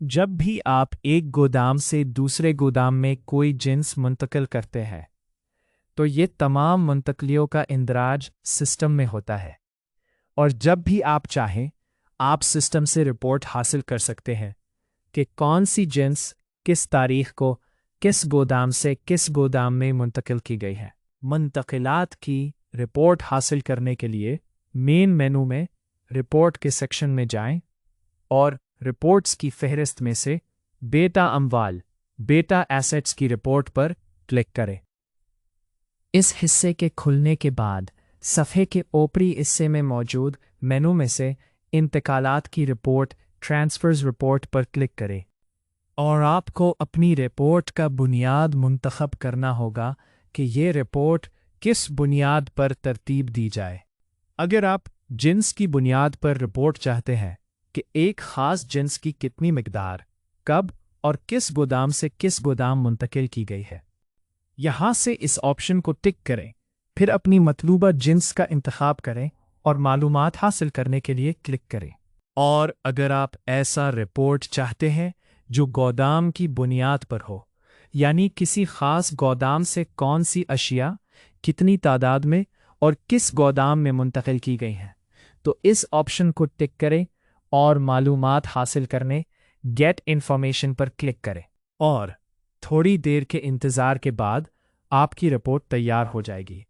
जब भी आप एक गोदाम से दूसरे गोदाम में कोई जिन्स मुंतकिल करते हैं तो ये तमाम मुंतकलियों का इंदराज सिस्टम में होता है और जब भी आप चाहें आप सिस्टम से रिपोर्ट हासिल कर सकते हैं कि कौन सी जिन्स किस तारीख को किस गोदाम से किस गोदाम में मुंतकिल की गई है। मुंतकिलात की रिपोर्ट हासिल करने के लिए मेन मेनू में रिपोर्ट के सेक्शन में जाएं और रिपोर्ट्स की फहरिस्त में से बेटा अमवाल बेटा एसेट्स की रिपोर्ट पर क्लिक करें। इस हिस्से के खुलने के बाद सफ़े के ऊपरी हिस्से में मौजूद मेनू में से इंतकालात की रिपोर्ट ट्रांसफ़र्स रिपोर्ट पर क्लिक करें और आपको अपनी रिपोर्ट का बुनियाद मुंतखब करना होगा कि ये रिपोर्ट किस बुनियाद पर तरतीब दी जाए। अगर आप जिन्स की बुनियाद पर रिपोर्ट चाहते हैं कि एक ख़ास जिन्स की कितनी मिकदार कब और किस गोदाम से किस गोदाम मुंतकिल की गई है, यहाँ से इस ऑप्शन को टिक करें, फिर अपनी मतलूबा जिन्स का इंतखाब करें और मालूमात हासिल करने के लिए क्लिक करें। और अगर आप ऐसा रिपोर्ट चाहते हैं जो गोदाम की बुनियाद पर हो, यानी किसी ख़ास गोदाम से कौन सी अशिया कितनी तादाद में और किस गोदाम में मुंतकिल की गई हैं, तो इस ऑप्शन को टिक करें और मालूमात हासिल करने गेट इन्फॉर्मेशन पर क्लिक करें और थोड़ी देर के इंतज़ार के बाद आपकी रिपोर्ट तैयार हो जाएगी।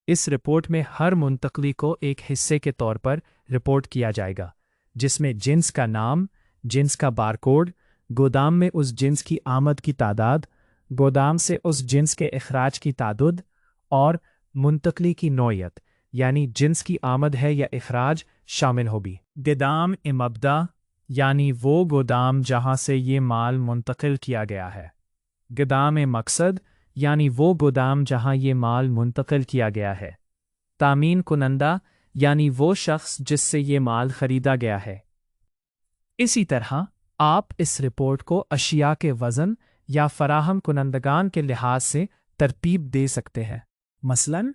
इस रिपोर्ट में हर मुंतकली को एक हिस्से के तौर पर रिपोर्ट किया जाएगा जिसमें जिन्स का नाम, जिन्स का बारकोड, गोदाम में उस जिन्स की आमद की तादाद, गोदाम से उस जिन्स के अखराज की तादाद और मुंतकली की नौयत यानी जिन्स की आमद है या अखराज शामिल होगी। गोदाम मबदा यानी वो गोदाम जहाँ से ये माल मुंतकिल किया गया है। गोदाम मकसद यानी वो गोदाम जहाँ ये माल मुंतकिल किया गया है। तामीन कुनंदा यानी वो शख्स जिससे ये माल ख़रीदा गया है। इसी तरह आप इस रिपोर्ट को अशिया के वज़न या फराहम कुनंदगान के लिहाज से तरतीब दे सकते हैं। मसलन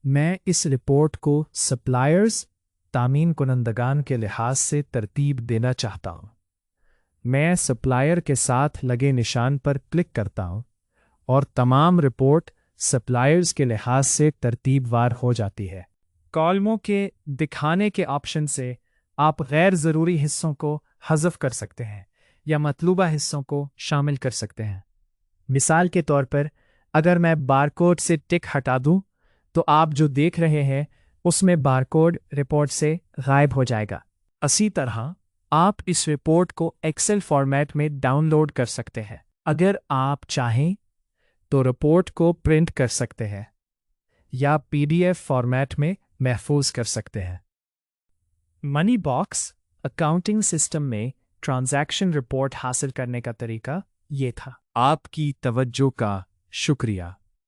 मैं इस रिपोर्ट को सप्लायर्स तामीन कुनंदगान के लिहाज से तरतीब देना चाहता हूँ। मैं सप्लायर के साथ लगे निशान पर क्लिक करता हूँ और तमाम रिपोर्ट सप्लायर्स के लिहाज से तरतीबवार हो जाती है। कॉलमों के दिखाने के ऑप्शन से आप गैर ज़रूरी हिस्सों को हज़फ कर सकते हैं या मतलूबा हिस्सों को शामिल कर सकते हैं। मिसाल के तौर पर अगर मैं बारकोड से टिक हटा दूं तो आप जो देख रहे हैं उसमें बारकोड रिपोर्ट से गायब हो जाएगा। इसी तरह आप इस रिपोर्ट को एक्सेल फॉर्मेट में डाउनलोड कर सकते हैं। अगर आप चाहें तो रिपोर्ट को प्रिंट कर सकते हैं या पीडीएफ फॉर्मेट में महफूज कर सकते हैं। मनी बॉक्स अकाउंटिंग सिस्टम में ट्रांजैक्शन रिपोर्ट हासिल करने का तरीका ये था। आपकी तवज्जो का शुक्रिया।